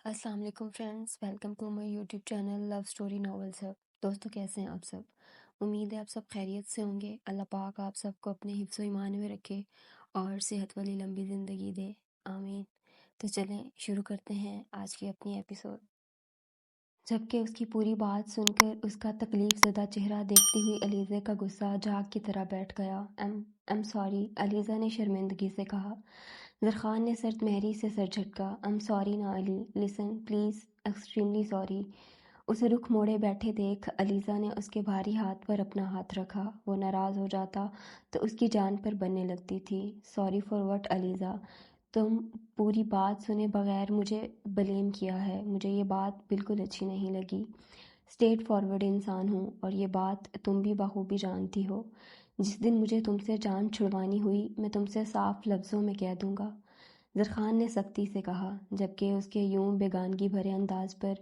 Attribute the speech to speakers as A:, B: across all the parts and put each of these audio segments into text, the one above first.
A: السلام علیکم friends, welcome to my YouTube channel love story novels hub. دوستو کیسے ہیں آپ سب؟ امید ہے آپ سب خیریت سے ہوں گے۔ اللہ پاک آپ سب کو اپنے حفظ و ایمان میں رکھے اور صحت والی لمبی زندگی دے، آمین۔ تو چلیں شروع کرتے ہیں آج کی اپنی ایپیسوڈ۔ جبکہ اس کی پوری بات سن کر اس کا تکلیف زدہ چہرہ دیکھتی ہوئی علیزہ کا غصہ جاگ کی طرح بیٹھ گیا۔ ایم سوری، علیزہ نے شرمندگی سے کہا۔ زرخان نے سرد مہری سے سر جھٹکا۔ ایم سوری نا علی، لسن پلیز، ایکسٹریملی سوری۔ اسے رخ موڑے بیٹھے دیکھ علیزہ نے اس کے بھاری ہاتھ پر اپنا ہاتھ رکھا۔ وہ ناراض ہو جاتا تو اس کی جان پر بننے لگتی تھی۔ Sorry for what Alizeh? تم پوری بات سنے بغیر مجھے بلیم کیا ہے، مجھے یہ بات بالکل اچھی نہیں لگی۔ اسٹریٹ فارورڈ انسان ہوں اور یہ بات تم بھی بخوبی جانتی ہو۔ جس دن مجھے تم سے جان چھڑوانی ہوئی میں تم سے صاف لفظوں میں کہہ دوں گا، زرخان نے سختی سے کہا، جبکہ اس کے یوں بیگانگی بھرے انداز پر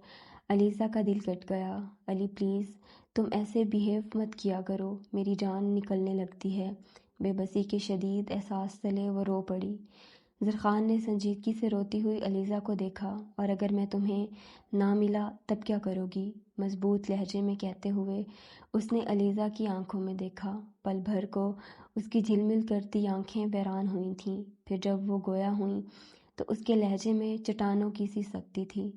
A: علیزہ کا دل کٹ گیا۔ علی پلیز، تم ایسے بیہیو مت کیا کرو، میری جان نکلنے لگتی ہے۔ بے بسی کے شدید احساس تلے وہ رو پڑی۔ زرخان نے سنجیدگی سے روتی ہوئی علیزہ کو دیکھا۔ اور اگر میں تمہیں نہ ملا تب کیا کرو گی؟ مضبوط لہجے میں کہتے ہوئے اس نے علیزہ کی آنکھوں میں دیکھا۔ پل بھر کو اس کی جھلمل کرتی آنکھیں ویران ہوئی تھیں، پھر جب وہ گویا ہوئیں تو اس کے لہجے میں چٹانوں کی سی سختی تھی۔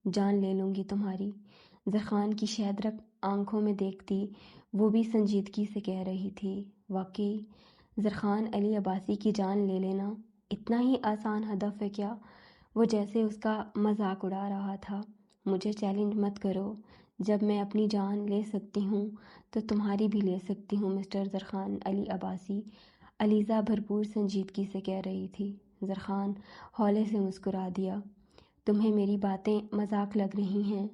A: جان لے لوں گی تمہاری، زرخان کی شہدرک آنکھوں میں دیکھتی وہ بھی سنجیدگی سے کہہ رہی تھی۔ واقعی زرخان علی عباسی کی جان لے لینا اتنا ہی آسان ہدف ہے کیا؟ وہ جیسے اس کا مذاق اڑا رہا تھا۔ مجھے چیلنج مت کرو، جب میں اپنی جان لے سکتی ہوں تو تمہاری بھی لے سکتی ہوں مسٹر زرخان علی عباسی، علیزہ بھرپور سنجیدگی سے کہہ رہی تھی۔ زرخان ہولے سے مسکرا دیا۔ تمہیں میری باتیں مذاق لگ رہی ہیں؟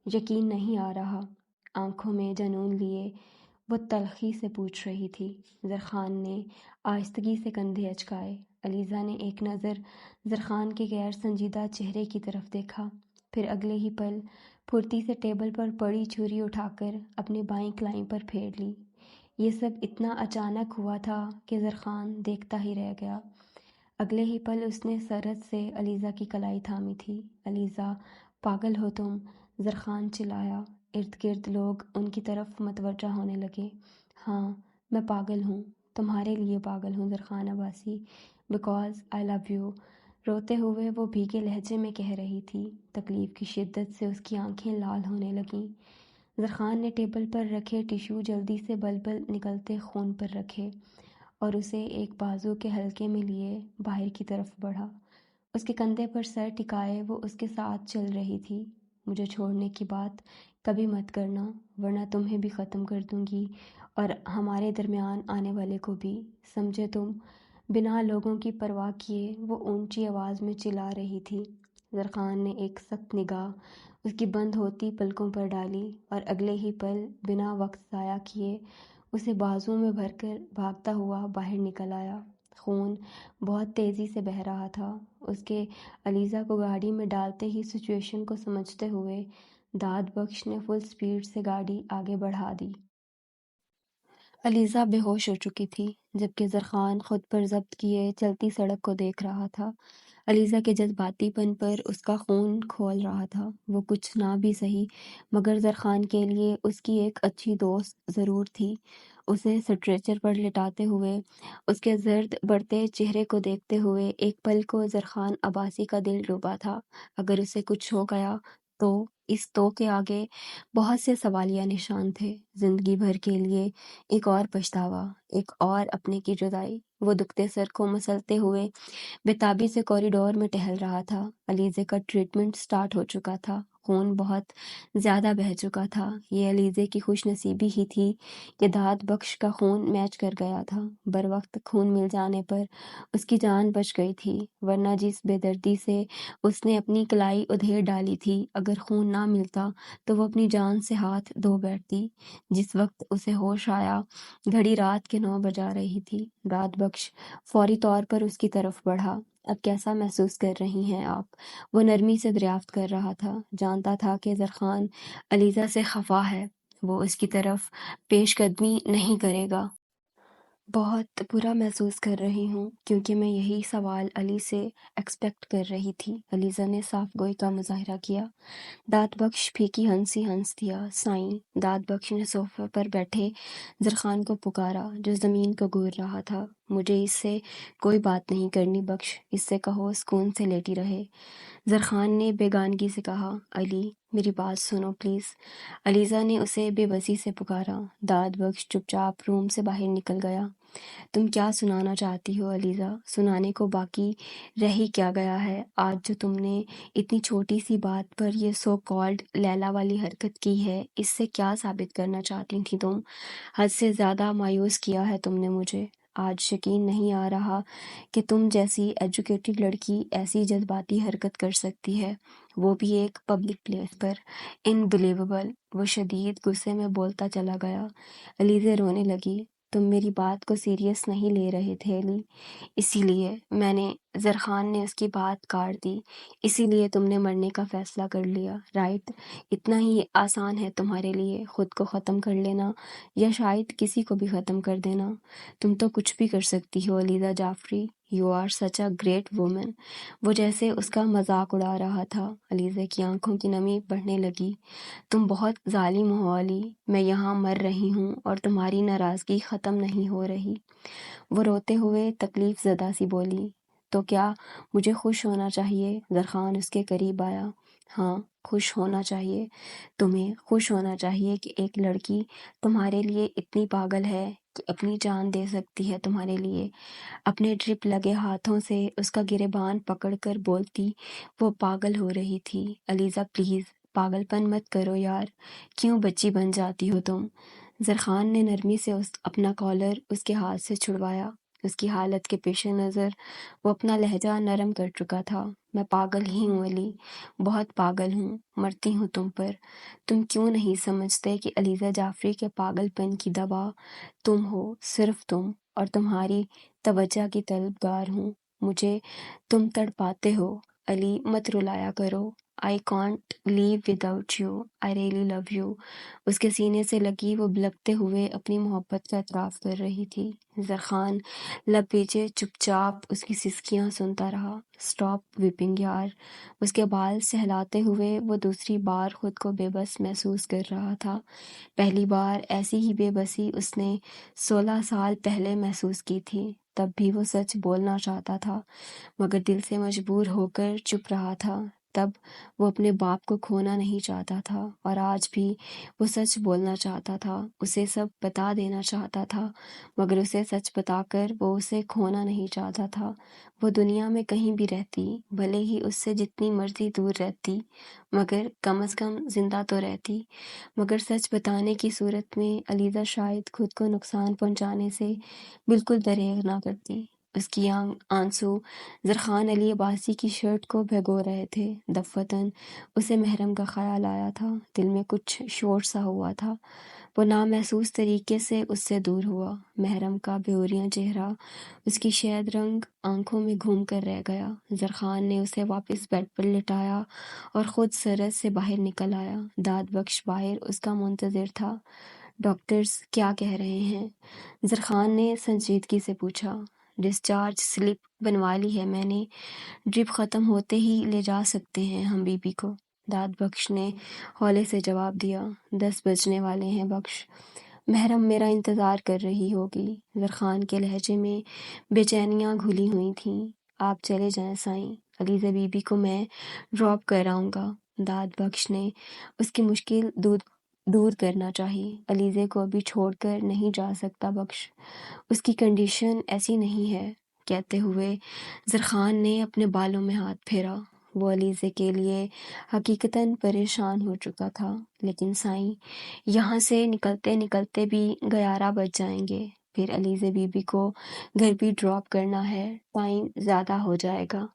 A: یقین نہیں آ رہا؟ آنکھوں میں جنون لیے وہ تلخی سے پوچھ رہی تھی۔ زرخان نے آہستگی سے کندھے اچکائے۔ علیزہ نے ایک نظر زرخان کے غیر سنجیدہ چہرے کی طرف دیکھا، پھر اگلے ہی پل پھرتی سے ٹیبل پر پڑی چھری اٹھا کر اپنے بائیں کلائی پر پھیر لی۔ یہ سب اتنا اچانک ہوا تھا کہ زرخان دیکھتا ہی رہ گیا۔ اگلے ہی پل اس نے سرعت سے علیزہ کی کلائی تھامی تھی۔ علیزہ، پاگل ہو تم؟ زرخان چلایا۔ ارد گرد لوگ ان کی طرف متوجہ ہونے لگے۔ ہاں، میں پاگل ہوں، تمہارے لیے پاگل ہوں Zarkhan Abbasi, because I love you. روتے ہوئے وہ بھیگے لہجے میں کہہ رہی تھی۔ تکلیف کی شدت سے اس کی آنکھیں لال ہونے لگیں۔ زرخان نے ٹیبل پر رکھے ٹیشو جلدی سے بلبل نکلتے خون پر رکھے اور اسے ایک بازو کے حلقے میں لیے باہر کی طرف بڑھا۔ اس کے کندھے پر سر ٹکائے وہ اس کے ساتھ چل رہی تھی۔ مجھے چھوڑنے کی بات کبھی مت کرنا، ورنہ تمہیں بھی ختم کر دوں گی اور ہمارے درمیان آنے والے کو بھی، سمجھے تم؟ بنا لوگوں کی پرواہ کیے وہ اونچی آواز میں چلا رہی تھی۔ زرخان نے ایک سخت نگاہ اس کی بند ہوتی پلکوں پر ڈالی اور اگلے ہی پل بنا وقت ضائع کیے اسے بازو میں بھر کر بھاگتا ہوا باہر نکل آیا۔ خون بہت تیزی سے بہہ رہا تھا۔ اس کے علیزہ کو گاڑی میں ڈالتے ہی سچویشن کو سمجھتے ہوئے داد بخش نے فل سپیڈ سے گاڑی آگے بڑھا دی۔ علیزہ بے ہوش ہو چکی تھی، جبکہ زرخان خود پر ضبط کیے چلتی سڑک کو دیکھ رہا تھا۔ علیزہ کے جذباتی پن پر اس کا خون کھول رہا تھا۔ وہ کچھ نہ بھی سہی مگر زرخان کے لیے اس کی ایک اچھی دوست ضرور تھی۔ اسے سٹریچر پر لٹاتے ہوئے اس کے زرد بڑھتے چہرے کو دیکھتے ہوئے ایک پل کو زرخان عباسی کا دل ڈوبا تھا۔ اگر اسے کچھ ہو گیا تو اس تو کے آگے بہت سے سوالیہ نشان تھے۔ زندگی بھر کے لیے ایک اور پچھتاوا، ایک اور اپنے کی جدائی۔ وہ دکھتے سر کو مسلتے ہوئے بےتابی سے کوریڈور میں ٹہل رہا تھا۔ علیزے کا ٹریٹمنٹ سٹارٹ ہو چکا تھا، خون بہت زیادہ بہہ چکا تھا۔ یہ علیزے کی خوش نصیبی ہی تھی کہ داد بخش کا خون میچ کر گیا تھا۔ بروقت خون مل جانے پر اس کی جان بچ گئی تھی، ورنہ جس بے دردی سے اس نے اپنی کلائی ادھیڑ ڈالی تھی، اگر خون نہ ملتا تو وہ اپنی جان سے ہاتھ دھو بیٹھتی۔ جس وقت اسے ہوش آیا گھڑی رات کے 9 بجا رہی تھی۔ داد بخش فوری طور پر اس کی طرف بڑھا۔ اب کیسا محسوس کر رہی ہیں آپ؟ وہ نرمی سے دریافت کر رہا تھا۔ جانتا تھا کہ زرخان علیزہ سے خفا ہے، وہ اس کی طرف پیش قدمی نہیں کرے گا۔ بہت برا محسوس کر رہی ہوں کیونکہ میں یہی سوال علی سے ایکسپیکٹ کر رہی تھی۔ علیزہ نے صاف گوئی کا مظاہرہ کیا۔ داد بخش پھیکی ہنسی ہنس دیا۔ سائیں، داد بخش نے صوفے پر بیٹھے زرخان کو پکارا جو زمین کو گور رہا تھا۔ مجھے اس سے کوئی بات نہیں کرنی بخش، اس سے کہو سکون سے لیٹی رہے۔ زرخان نے بیگانگی سے کہا، علی میری بات سنو پلیز۔ علیزہ نے اسے بے بسی سے پکارا۔ داد بخش چپ چاپ روم سے باہر نکل گیا۔ تم کیا سنانا چاہتی ہو علیزہ؟ سنانے کو باقی رہ ہی کیا گیا ہے؟ آج جو تم نے اتنی چھوٹی سی بات پر یہ سو کالڈ لیلا والی حرکت کی ہے، اس سے کیا ثابت کرنا چاہتی تھی تم؟ حد سے زیادہ مایوس کیا ہے تم نے مجھے۔ آج یقین نہیں آ رہا کہ تم جیسی ایجوکیٹڈ لڑکی ایسی جذباتی حرکت کر سکتی ہے، وہ بھی ایک پبلک پلیس پر۔ انبلیویبل۔ وہ شدید غصے میں بولتا چلا گیا۔ علیزہ رونے لگی۔ تم میری بات کو سیریس نہیں لے رہے تھے علی، اسی لیے میں نے… زرخان نے اس کی بات کاٹ دی۔ اسی لیے تم نے مرنے کا فیصلہ کر لیا، رائٹ؟ اتنا ہی آسان ہے تمہارے لیے خود کو ختم کر لینا، یا شاید کسی کو بھی ختم کر دینا۔ تم تو کچھ بھی کر سکتی ہو Aliza Jafri, you are such a great woman. وہ جیسے اس کا مذاق اڑا رہا تھا۔ علیزہ کی آنکھوں کی نمی بڑھنے لگی۔ تم بہت ظالم ہو علی، میں یہاں مر رہی ہوں اور تمہاری ناراضگی ختم نہیں ہو رہی۔ وہ روتے ہوئے تکلیف زدہ سی بولی۔ تو کیا مجھے خوش ہونا چاہیے؟ زرخان اس کے قریب آیا۔ ہاں، خوش ہونا چاہیے۔ تمہیں خوش ہونا چاہیے کہ ایک لڑکی تمہارے لیے اتنی پاگل ہے کہ اپنی جان دے سکتی ہے تمہارے لیے۔ اپنے ڈرپ لگے ہاتھوں سے اس کا گریبان پکڑ کر بولتی وہ پاگل ہو رہی تھی۔ علیزہ پلیز، پاگل پن مت کرو یار، کیوں بچی بن جاتی ہو تم؟ زرخان نے نرمی سے اپنا کالر اس کے ہاتھ سے چھڑوایا۔ اس کی حالت کے پیش نظر وہ اپنا لہجہ نرم کر چکا تھا۔ میں پاگل ہی ہوں علی، بہت پاگل ہوں، مرتی ہوں تم پر۔ تم کیوں نہیں سمجھتے کہ علیزہ جعفری کے پاگل پن کی دوا تم ہو، صرف تم، اور تمہاری توجہ کی طلبگار ہوں۔ مجھے تم تڑپاتے ہو۔ علی مت رلایا کرو۔ I can't live without you. I really love you. اس کے سینے سے لگی وہ بلکتے ہوئے اپنی محبت کا اعتراف کر رہی تھی۔ زرخان لب پیچھے چپ چاپ اس کی سسکیاں سنتا رہا۔ اسٹاپ ویپنگ یار۔ اس کے بال سہلاتے ہوئے وہ دوسری بار خود کو بے بس محسوس کر رہا تھا۔ پہلی بار ایسی ہی بے بسی اس نے 16 سال پہلے محسوس کی تھی۔ تب بھی وہ سچ بولنا چاہتا تھا مگر دل سے مجبور ہو کر چپ رہا تھا۔ تب وہ اپنے باپ کو کھونا نہیں چاہتا تھا، اور آج بھی وہ سچ بولنا چاہتا تھا، اسے سب بتا دینا چاہتا تھا، مگر اسے سچ بتا کر وہ اسے کھونا نہیں چاہتا تھا۔ وہ دنیا میں کہیں بھی رہتی، بھلے ہی اس سے جتنی مرضی دور رہتی، مگر کم از کم زندہ تو رہتی۔ مگر سچ بتانے کی صورت میں علیزہ شاید خود کو نقصان پہنچانے سے بالکل دریغ نہ کرتی۔ اس کی آنسو زرخان علی عباسی کی شرٹ کو بھگو رہے تھے۔ دفتن اسے محرم کا خیال آیا تھا۔ دل میں کچھ شور سا ہوا تھا۔ وہ نامحسوس طریقے سے اس سے دور ہوا۔ محرم کا بیوریاں چہرہ اس کی شہد رنگ آنکھوں میں گھوم کر رہ گیا۔ زرخان نے اسے واپس بیڈ پر لٹایا اور خود سرد سے باہر نکل آیا۔ داد بخش باہر اس کا منتظر تھا۔ ڈاکٹرز کیا کہہ رہے ہیں؟ زرخان نے سنجیدگی سے پوچھا۔ ڈسچارج سلپ بنوا لی ہے میں نے، ڈرپ ختم ہوتے ہی لے جا سکتے ہیں ہم بی بی کو، داد بخش نے ہولے سے جواب دیا۔ 10 بجنے والے ہیں بخش، محرم میرا انتظار کر رہی ہوگی۔ زرخان کے لہجے میں بے چینیاں گھلی ہوئی تھیں۔ آپ چلے جائیں سائیں، علیزہ بی بی کو میں ڈراپ کر آؤں گا۔ داد بخش نے اس کی مشکل دور کرنا چاہی۔ علیزہ کو ابھی چھوڑ کر نہیں جا سکتا بخش، اس کی کنڈیشن ایسی نہیں ہے۔ کہتے ہوئے زرخان نے اپنے بالوں میں ہاتھ پھیرا۔ وہ علیزہ کے لیے حقیقتاً پریشان ہو چکا تھا۔ لیکن سائیں، یہاں سے نکلتے نکلتے بھی 11 بج جائیں گے، پھر علیزہ بی بی کو گھر بھی ڈراپ کرنا ہے، ٹائم زیادہ ہو جائے گا۔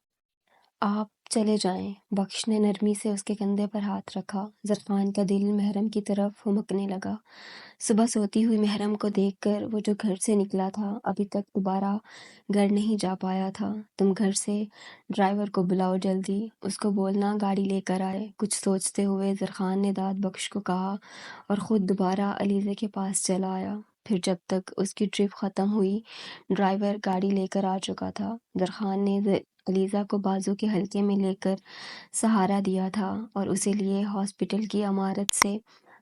A: آپ چلے جائیں۔ بخش نے نرمی سے اس کے کندھے پر ہاتھ رکھا۔ زرخان کا دل محرم کی طرف ہمکنے لگا۔ صبح سوتی ہوئی محرم کو دیکھ کر وہ جو گھر سے نکلا تھا ابھی تک دوبارہ گھر نہیں جا پایا تھا۔ تم گھر سے ڈرائیور کو بلاؤ جلدی، اس کو بولنا گاڑی لے کر آئے۔ کچھ سوچتے ہوئے زرخان نے داد بخش کو کہا اور خود دوبارہ علیزہ کے پاس چلا آیا۔ پھر جب تک اس کی ٹرپ ختم ہوئی ڈرائیور گاڑی لے کر آ چکا تھا۔ درخان نے علیزہ کو بازو کے حلقے میں لے کر سہارا دیا تھا اور اسے لیے ہاسپٹل کی عمارت سے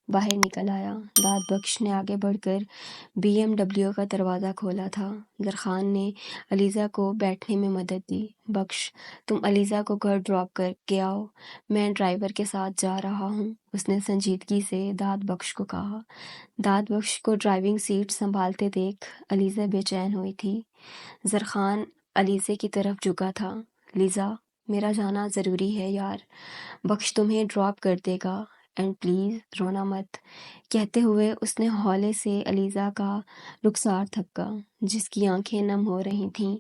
A: باہر نکل آیا۔ داد بخش نے آگے بڑھ کر BMW کا دروازہ کھولا تھا۔ درخان نے علیزہ کو بیٹھنے میں مدد دی۔ بخش، تم علیزہ کو گھر ڈراپ کر کے آؤ، میں ڈرائیور کے ساتھ جا رہا ہوں، اس نے سنجیدگی سے داد بخش کو کہا۔ داد بخش کو ڈرائیونگ سیٹ سنبھالتے دیکھ علیزہ بے چین ہوئی تھی۔ زرخان علیزہ کی طرف جھکا تھا۔ لیزا، میرا جانا ضروری ہے یار، بخش تمہیں ڈراپ کر دے گا، اینڈ پلیز رونا مت، کہتے ہوئے اس نے ہولے سے علیزہ کا رخسار تھپکا جس کی آنکھیں نم ہو رہی تھیں۔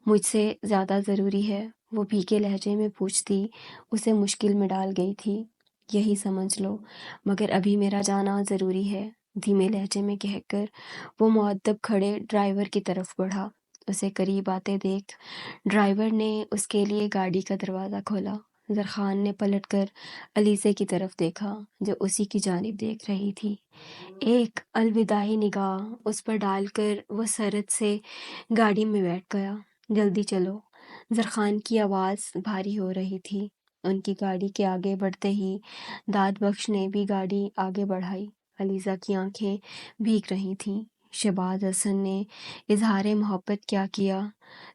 A: مجھ سے زیادہ ضروری ہے، وہ بھیگے لہجے میں پوچھتی اسے مشکل میں ڈال گئی تھی۔ یہی سمجھ لو، مگر ابھی میرا جانا ضروری ہے، دھیمے لہجے میں کہہ کر وہ مؤدب کھڑے ڈرائیور کی طرف بڑھا۔ اسے قریب آتے دیکھ ڈرائیور نے اس کے لیے گاڑی کا دروازہ کھولا۔ زرخان نے پلٹ کر علیزہ کی طرف دیکھا جو اسی کی جانب دیکھ رہی تھی۔ ایک الوداعی نگاہ اس پر ڈال کر وہ سرعت سے گاڑی میں بیٹھ گیا۔ جلدی چلو، زرخان کی آواز بھاری ہو رہی تھی۔ ان کی گاڑی کے آگے بڑھتے ہی داد بخش نے بھی گاڑی آگے بڑھائی۔ علیزہ کی آنکھیں بھیگ رہی تھیں۔ شہباز حسن نے اظہار محبت کیا کیا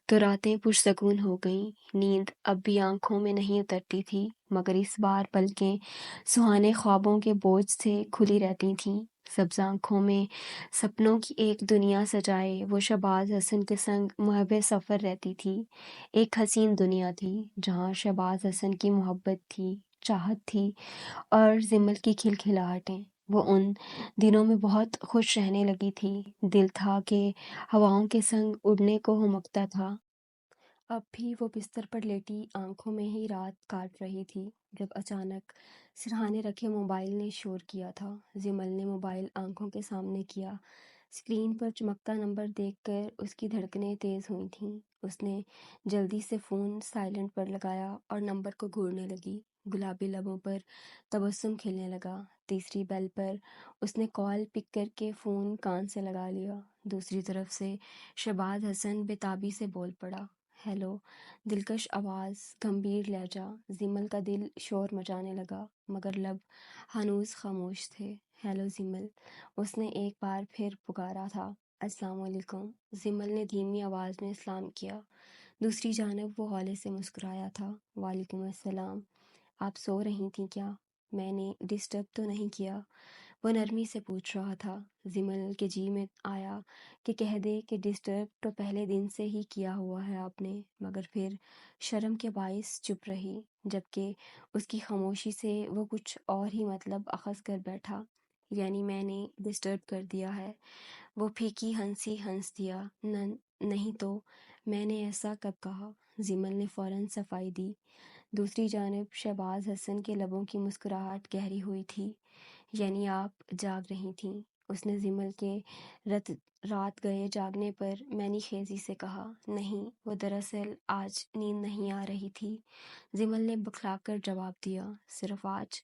A: تو راتیں پرسکون ہو گئیں۔ نیند اب بھی آنکھوں میں نہیں اترتی تھی، مگر اس بار پلکیں سہانے خوابوں کے بوجھ سے کھلی رہتی تھیں۔ سبز آنکھوں میں سپنوں کی ایک دنیا سجائے وہ شہباز حسن کے سنگ محب سفر رہتی تھی۔ ایک حسین دنیا تھی جہاں شہباز حسن کی محبت تھی، چاہت تھی اور زمل کی کھلکھلاہٹیں۔ وہ ان دنوں میں بہت خوش رہنے لگی تھی۔ دل تھا کہ ہواؤں کے سنگ اڑنے کو ہمکتا تھا۔ اب بھی وہ بستر پر لیٹی آنکھوں میں ہی رات کاٹ رہی تھی جب اچانک سرہانے رکھے موبائل نے شور کیا تھا۔ زمل نے موبائل آنکھوں کے سامنے کیا۔ اسکرین پر چمکتا نمبر دیکھ کر اس کی دھڑکنیں تیز ہوئی تھیں۔ اس نے جلدی سے فون سائلنٹ پر لگایا اور نمبر کو گھورنے لگی۔ گلابی لبوں پر تبسم کھلنے لگا۔ تیسری بیل پر اس نے کال پک کر کے فون کان سے لگا لیا۔ دوسری طرف سے شہباز حسن بے تابی سے بول پڑا، ہیلو، دلکش آواز، گمبھیر لہجہ۔ زمل کا دل شور مچانے لگا مگر لب ہنوز خاموش تھے۔ ہیلو زمل، اس نے ایک بار پھر پکارا تھا۔ السلام علیکم، زمل نے دھیمی آواز میں سلام کیا۔ دوسری جانب وہ ہولے سے مسکرایا تھا۔ وعلیکم السلام، آپ سو رہی تھیں کیا؟ میں نے ڈسٹرب تو نہیں کیا؟ وہ نرمی سے پوچھ رہا تھا۔ زمل کے جی میں آیا کہ کہہ دے کہ ڈسٹرب تو پہلے دن سے ہی کیا ہوا ہے آپ نے، مگر پھر شرم کے باعث چپ رہی، جبکہ اس کی خاموشی سے وہ کچھ اور ہی مطلب اخذ کر بیٹھا۔ یعنی میں نے ڈسٹرب کر دیا ہے؟ وہ پھیکی ہنسی ہنس دیا۔ نہیں تو میں نے ایسا کب کہا؟ زمل نے فوراً صفائی دی۔ دوسری جانب شہباز حسن کے لبوں کی مسکراہٹ گہری ہوئی تھی۔ یعنی آپ جاگ رہی تھیں؟ اس نے زمل کے رات گئے جاگنے پر معنی خیزی سے کہا۔ نہیں، وہ دراصل آج نیند نہیں آ رہی تھی، زمل نے بکھلا کر جواب دیا۔ صرف آج؟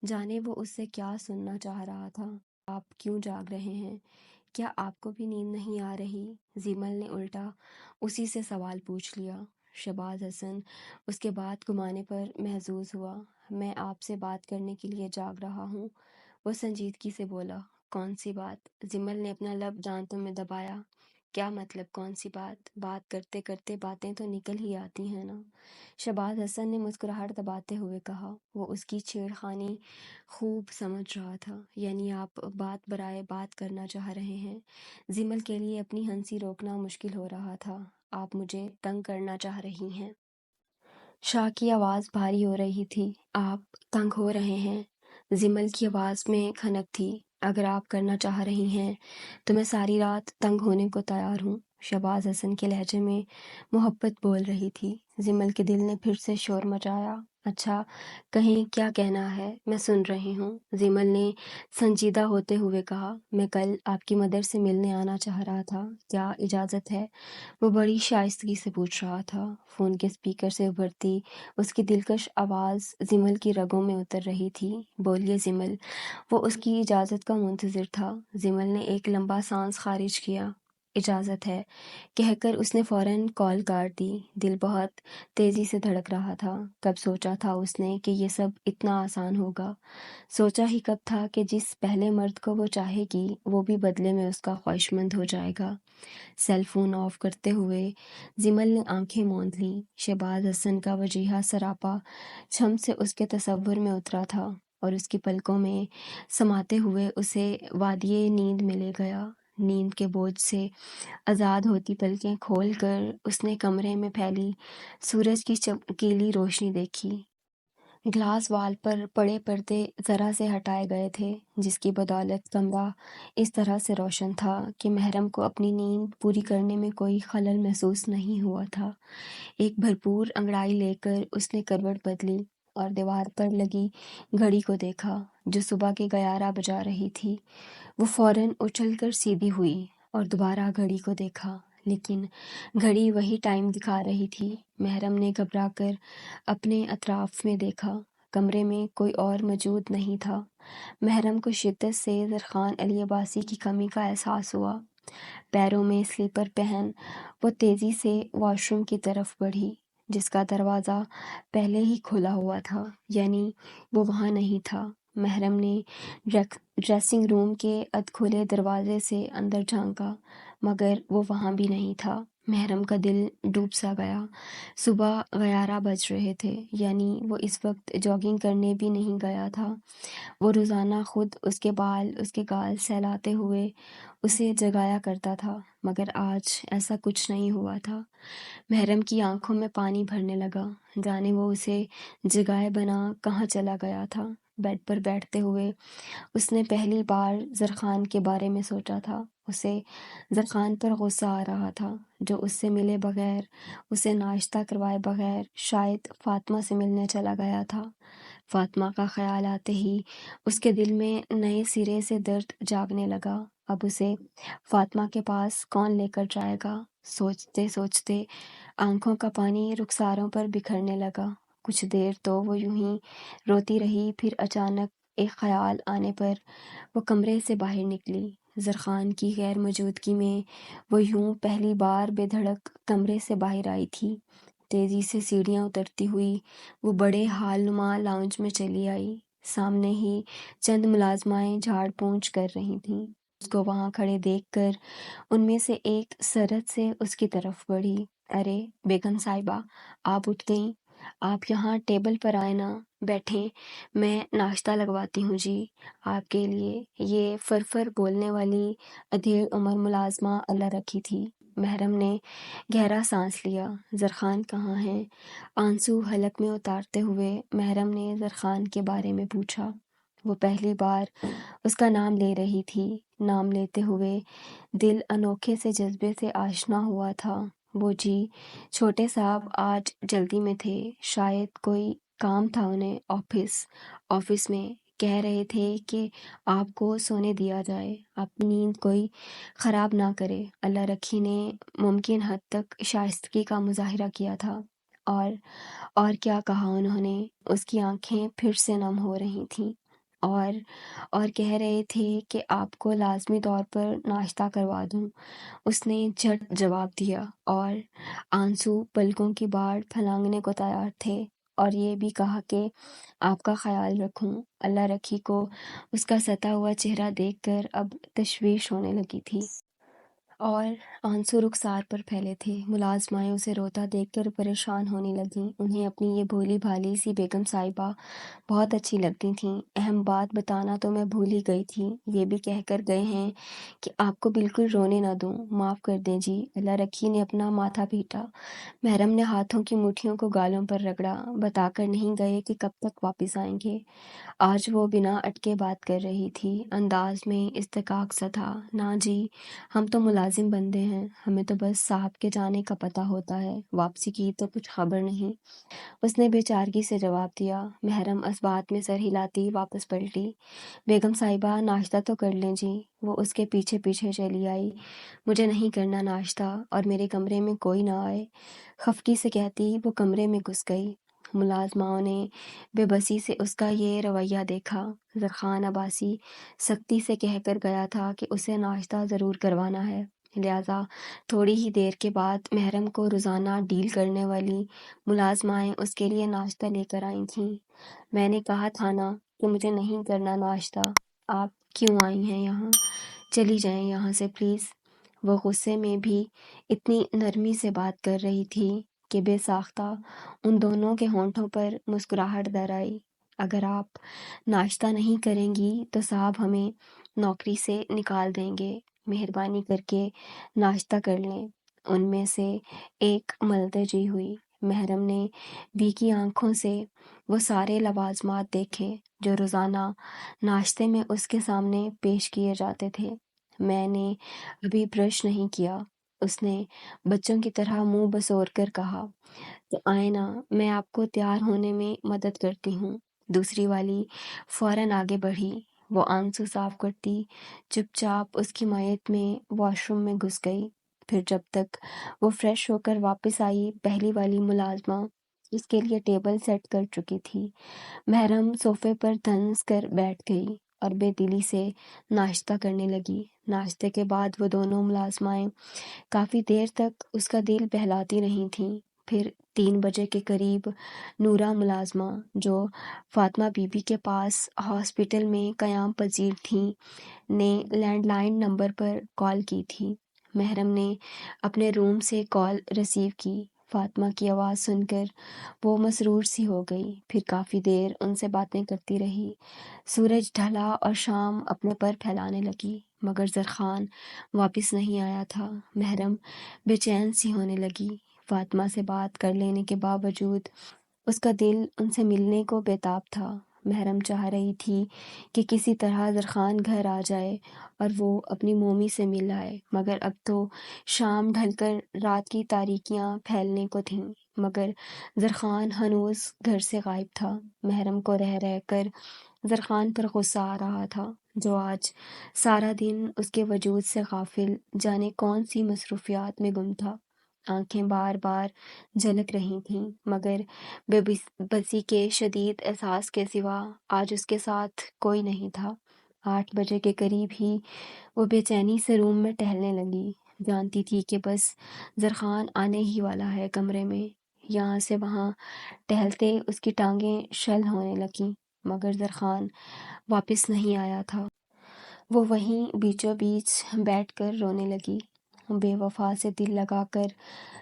A: جانے وہ اس سے کیا سننا چاہ رہا تھا۔ آپ کیوں جاگ رہے ہیں؟ کیا آپ کو بھی نیند نہیں آ رہی؟ زمل نے الٹا اسی سے سوال پوچھ لیا۔ شہباز حسن اس کے بات گمانے پر محظوظ ہوا۔ میں آپ سے بات کرنے کے لیے جاگ رہا ہوں، وہ سنجیدگی سے بولا۔ کون سی بات؟ زمل نے اپنا لب دانتوں میں دبایا۔ کیا مطلب کون سی بات؟ بات کرتے کرتے باتیں تو نکل ہی آتی ہیں نا، شہباز حسن نے مسکراہٹ دباتے ہوئے کہا۔ وہ اس کی چھیڑ خانی خوب سمجھ رہا تھا۔ یعنی آپ بات برائے بات کرنا چاہ رہے ہیں؟ زمل کے لیے اپنی ہنسی روکنا مشکل ہو رہا تھا۔ آپ مجھے تنگ کرنا چاہ رہی ہیں؟ شاہ کی آواز بھاری ہو رہی تھی۔ آپ تنگ ہو رہے ہیں؟ زمل کی آواز میں کھنک تھی۔ اگر آپ کرنا چاہ رہی ہیں تو میں ساری رات تنگ ہونے کو تیار ہوں، شہباز حسن کے لہجے میں محبت بول رہی تھی۔ زمل کے دل نے پھر سے شور مچایا۔ اچھا، کہیں کیا کہنا ہے، میں سن رہی ہوں، زیمل نے سنجیدہ ہوتے ہوئے کہا۔ میں کل آپ کی مدر سے ملنے آنا چاہ رہا تھا، کیا اجازت ہے؟ وہ بڑی شائستگی سے پوچھ رہا تھا۔ فون کے اسپیکر سے ابھرتی اس کی دلکش آواز زیمل کی رگوں میں اتر رہی تھی۔ بولیے زیمل۔ وہ اس کی اجازت کا منتظر تھا۔ زیمل نے ایک لمبا سانس خارج کیا۔ اجازت ہے کہہ کر اس نے فوراً کال کاٹ دی۔ دل بہت تیزی سے دھڑک رہا تھا۔ کب سوچا تھا اس نے کہ یہ سب اتنا آسان ہوگا؟ سوچا ہی کب تھا کہ جس پہلے مرد کو وہ چاہے گی وہ بھی بدلے میں اس کا خواہشمند ہو جائے گا۔ سیل فون آف کرتے ہوئے زمل نے آنکھیں موند لیں۔ شہباز حسن کا وجیہہ سراپا چھم سے اس کے تصور میں اترا تھا اور اس کی پلکوں میں سماتے ہوئے اسے وادی نیند میں لے گیا۔ نیند کے بوجھ سے آزاد ہوتی پلکیں کھول کر اس نے کمرے میں پھیلی سورج کی چمکیلی روشنی دیکھی۔ گلاس وال پر پڑے پردے ذرا سے ہٹائے گئے تھے، جس کی بدولت کمرہ اس طرح سے روشن تھا کہ محرم کو اپنی نیند پوری کرنے میں کوئی خلل محسوس نہیں ہوا تھا۔ ایک بھرپور انگڑائی لے کر اس نے کروٹ بدلی اور دیوار پر لگی گھڑی کو دیکھا جو صبح کے 11 بجا رہی تھی۔ وہ فوراً اچھل کر سیدھی ہوئی اور دوبارہ گھڑی کو دیکھا، لیکن گھڑی وہی ٹائم دکھا رہی تھی۔ محرم نے گھبرا کر اپنے اطراف میں دیکھا، کمرے میں کوئی اور موجود نہیں تھا۔ محرم کو شدت سے زرخان علی عباسی کی کمی کا احساس ہوا۔ پیروں میں سلیپر پہن وہ تیزی سے واش روم کی طرف بڑھی، جس کا دروازہ پہلے ہی کھلا ہوا تھا، یعنی وہ وہاں نہیں تھا۔ محرم نے ڈریسنگ روم کے ادھ کھلے دروازے سے اندر جھانکا، مگر وہ وہاں بھی نہیں تھا۔ محرم کا دل ڈوب سا گیا۔ صبح 11 بج رہے تھے، یعنی وہ اس وقت جاگنگ کرنے بھی نہیں گیا تھا۔ وہ روزانہ خود اس کے بال اس کے گال سہلاتے ہوئے اسے جگایا کرتا تھا، مگر آج ایسا کچھ نہیں ہوا تھا۔ محرم کی آنکھوں میں پانی بھرنے لگا، جانے وہ اسے جگائے بنا کہاں چلا گیا تھا۔ بیڈ پر بیٹھتے ہوئے اس نے پہلی بار زرخان کے بارے میں سوچا تھا۔ اسے زرخان پر غصہ آ رہا تھا، جو اس سے ملے بغیر، اسے ناشتہ کروائے بغیر شاید فاطمہ سے ملنے چلا گیا تھا۔ فاطمہ کا خیال آتے ہی اس کے دل میں نئے سرے سے درد جاگنے لگا۔ اب اسے فاطمہ کے پاس کون لے کر جائے گا؟ سوچتے سوچتے آنکھوں کا پانی رخساروں پر بکھرنے لگا۔ کچھ دیر تو وہ یوں ہی روتی رہی، پھر اچانک ایک خیال آنے پر وہ کمرے سے باہر نکلی۔ زرخان کی غیر موجودگی میں وہ یوں پہلی بار بے دھڑک کمرے سے باہر آئی تھی۔ تیزی سے سیڑھیاں اترتی ہوئی وہ بڑے ہال نما لاؤنج میں چلی آئی۔ سامنے ہی چند ملازمائیں جھاڑ پونچھ کر رہی تھیں۔ اس کو وہاں کھڑے دیکھ کر ان میں سے ایک سرعت سے اس کی طرف بڑھی۔ ارے بیگم صاحبہ، آپ اٹھ گئیں؟ آپ یہاں ٹیبل پر آئیں نا، بیٹھیں، میں ناشتہ لگواتی ہوں جی آپ کے لیے۔ یہ فرفر بولنے والی ادھیڑ عمر ملازمہ اللہ رکھی تھی۔ محرم نے گہرا سانس لیا۔ زرخان کہاں ہے؟ آنسو حلق میں اتارتے ہوئے محرم نے زرخان کے بارے میں پوچھا۔ وہ پہلی بار اس کا نام لے رہی تھی۔ نام لیتے ہوئے دل انوکھے سے جذبے سے آشنا ہوا تھا۔ وہ جی، چھوٹے صاحب آج جلدی میں تھے، شاید کوئی کام تھا انہیں آفس میں، کہہ رہے تھے کہ آپ کو سونے دیا جائے، اپنی نیند کوئی خراب نہ کرے۔ اللہ رکھی نے ممکن حد تک شائستگی کا مظاہرہ کیا تھا۔ اور کیا کہا انہوں نے؟ اس کی آنکھیں پھر سے نم ہو رہی تھیں۔ اور کہہ رہے تھے کہ آپ کو لازمی طور پر ناشتہ کروا دوں۔ اس نے جھٹ جواب دیا، اور آنسو پلکوں کی باڑ پھلانگنے کو تیار تھے۔ اور یہ بھی کہا کہ آپ کا خیال رکھوں۔ اللہ رکھی کو اس کا ستا ہوا چہرہ دیکھ کر اب تشویش ہونے لگی تھی، اور آنسو رخسار پر پھیلے تھے۔ ملازمائیں اسے روتا دیکھ کر پریشان ہونے لگیں۔ انہیں اپنی یہ بھولی بھالی سی بیگم صاحبہ بہت اچھی لگتی تھیں۔ اہم بات بتانا تو میں بھول ہی گئی تھی، یہ بھی کہہ کر گئے ہیں کہ آپ کو بالکل رونے نہ دوں، معاف کر دیں جی۔ اللہ رکھی نے اپنا ماتھا پیٹا۔ محرم نے ہاتھوں کی مٹھیوں کو گالوں پر رگڑا۔ بتا کر نہیں گئے کہ کب تک واپس آئیں گے؟ آج وہ بنا اٹکے بات کر رہی تھی، انداز میں استحقاق سا تھا۔ نا جی، ہم تو ملازم بندے ہیں، ہمیں تو بس صاحب کے جانے کا پتہ ہوتا ہے، واپسی کی تو کچھ خبر نہیں۔ اس نے بے چارگی سے جواب دیا۔ محرم اس بات میں سر ہلاتی واپس پلٹی۔ بیگم صاحبہ ناشتہ تو کر لیں جی۔ وہ اس کے پیچھے پیچھے چلی آئی۔ مجھے نہیں کرنا ناشتہ، اور میرے کمرے میں کوئی نہ آئے، خفگی سے کہتی وہ کمرے میں گھس گئی۔ ملازماؤں نے بے بسی سے اس کا یہ رویہ دیکھا۔ زرخان عباسی سختی سے کہہ کر گیا تھا کہ اسے ناشتہ ضرور کروانا ہے، لہٰذا تھوڑی ہی دیر کے بعد محرم کو روزانہ ڈیل کرنے والی ملازمائیں اس کے لیے ناشتہ لے کر آئی تھیں۔ میں نے کہا تھا نا کہ مجھے نہیں کرنا ناشتہ، آپ کیوں آئی ہیں یہاں؟ چلی جائیں یہاں سے پلیز۔ وہ غصے میں بھی اتنی نرمی سے بات کر رہی تھی کہ بے ساختہ ان دونوں کے ہونٹوں پر مسکراہٹ در آئی۔ اگر آپ ناشتہ نہیں کریں گی تو صاحب ہمیں نوکری سے نکال دیں گے، مہربانی کر کے ناشتہ کر لیں۔ ان میں سے ایک ملتجی ہوئی۔ محرم نے بھیگی آنکھوں سے وہ سارے لوازمات دیکھے جو روزانہ ناشتے میں اس کے سامنے پیش کیے جاتے تھے۔ میں نے ابھی برش نہیں کیا، اس نے بچوں کی طرح منہ بسور کر کہا۔ تو آئیں نا، میں آپ کو تیار ہونے میں مدد کرتی ہوں۔ دوسری والی فوراً آگے بڑھی۔ وہ آنسو صاف کرتی چپ چاپ اس کی معیت میں واش روم میں گھس گئی۔ پھر جب تک وہ فریش ہو کر واپس آئی، پہلی والی ملازمہ اس کے لیے ٹیبل سیٹ کر چکی تھی۔ محرم صوفے پر دھنس کر بیٹھ گئی اور بے دلی سے ناشتہ کرنے لگی۔ ناشتے کے بعد وہ دونوں ملازمائیں کافی دیر تک اس کا دل بہلاتی رہی تھیں۔ پھر 3 بجے کے قریب نورہ ملازمہ، جو فاطمہ بی بی کے پاس ہاسپٹل میں قیام پذیر تھیں، نے لینڈ لائن نمبر پر کال کی تھی۔ محرم نے اپنے روم سے کال ریسیو کی۔ فاطمہ کی آواز سن کر وہ مسرور سی ہو گئی، پھر کافی دیر ان سے باتیں کرتی رہی۔ سورج ڈھلا اور شام اپنے پر پھیلانے لگی، مگر زرخان واپس نہیں آیا تھا۔ محرم بے چین سی ہونے لگی۔ فاطمہ سے بات کر لینے کے باوجود اس کا دل ان سے ملنے کو بے تاب تھا۔ محرم چاہ رہی تھی کہ کسی طرح زرخان گھر آ جائے اور وہ اپنی مومی سے مل آئے، مگر اب تو شام ڈھل کر رات کی تاریکیاں پھیلنے کو تھیں، مگر زرخان ہنوز گھر سے غائب تھا۔ محرم کو رہ رہ کر زرخان پر غصہ آ رہا تھا، جو آج سارا دن اس کے وجود سے غافل جانے کون سی مصروفیات میں گم تھا۔ آنکھیں بار بار جھلک رہی تھیں، مگر بے بسی کے شدید احساس کے سوا آج اس کے ساتھ کوئی نہیں تھا۔ 8 بجے کے قریب ہی وہ بے چینی سے روم میں ٹہلنے لگی، جانتی تھی کہ بس زرخان آنے ہی والا ہے کمرے میں۔ یہاں سے وہاں ٹہلتے اس کی ٹانگیں شل ہونے لگیں، مگر زرخان واپس نہیں آیا تھا۔ وہ وہیں بیچوں بیچ بیٹھ کر رونے لگی۔ بے وفا سے دل لگا کر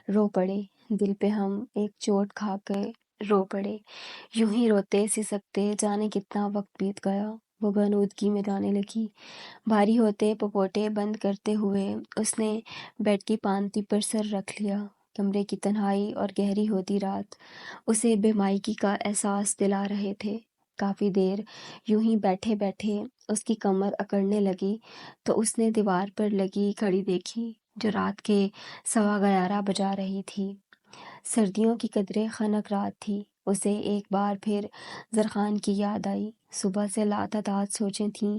A: رو پڑے، دل پہ ہم ایک چوٹ کھا کے رو پڑے، یوں ہی روتے سسکتے جانے کتنا وقت بیت گیا۔ وہ غنودگی میں جانے لگی۔ بھاری ہوتے پپوٹے بند کرتے ہوئے اس نے بیڈ کی پانتی پر سر رکھ لیا۔ کمرے کی تنہائی اور گہری ہوتی رات اسے بے مائگی کا احساس دلا رہے تھے۔ کافی دیر یوں ہی بیٹھے بیٹھے اس کی کمر اکڑنے لگی تو اس نے دیوار پر لگی گھڑی دیکھی جو رات کے 11:15 بجا رہی تھی۔ سردیوں کی قدرے خنک رات تھی۔ اسے ایک بار پھر زرخان کی یاد آئی۔ صبح سے لاتعداد سوچیں تھیں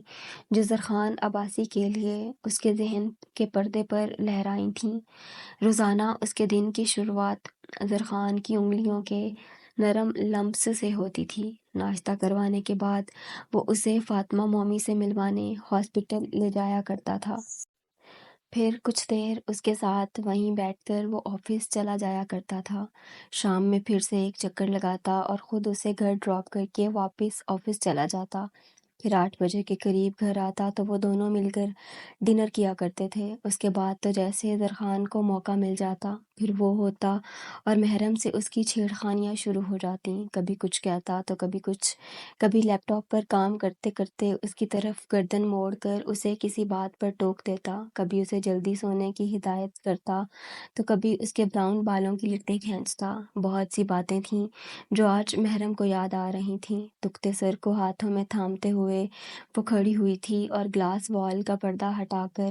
A: جو زرخان عباسی کے لیے اس کے ذہن کے پردے پر لہرائیں تھیں۔ روزانہ اس کے دن کی شروعات زرخان کی انگلیوں کے نرم لمس سے ہوتی تھی۔ ناشتہ کروانے کے بعد وہ اسے فاطمہ مومی سے ملوانے ہاسپٹل لے جایا کرتا تھا۔ پھر کچھ دیر اس کے ساتھ وہیں بیٹھ کر وہ آفس چلا جایا کرتا تھا۔ شام میں پھر سے ایک چکر لگاتا اور خود اسے گھر ڈراپ کر کے واپس آفس چلا جاتا۔ پھر 8 بجے کے قریب گھر آتا تو وہ دونوں مل کر ڈنر کیا کرتے تھے۔ اس کے بعد تو جیسے زرخان کو موقع مل جاتا پھر وہ ہوتا اور محرم سے اس کی چھیڑ خانیاں شروع ہو جاتیں۔ کبھی کچھ کہتا تو کبھی کچھ، کبھی لیپ ٹاپ پر کام کرتے کرتے اس کی طرف گردن موڑ کر اسے کسی بات پر ٹوک دیتا، کبھی اسے جلدی سونے کی ہدایت کرتا تو کبھی اس کے براؤن بالوں کی لٹیں کھینچتا۔ بہت سی باتیں تھیں جو آج محرم کو یاد آ رہی تھیں۔ دکھتے سر کو ہاتھوں میں تھامتے ہوئے وہ کھڑی ہوئی تھی اور گلاس وال کا پردہ ہٹا کر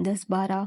A: 10-12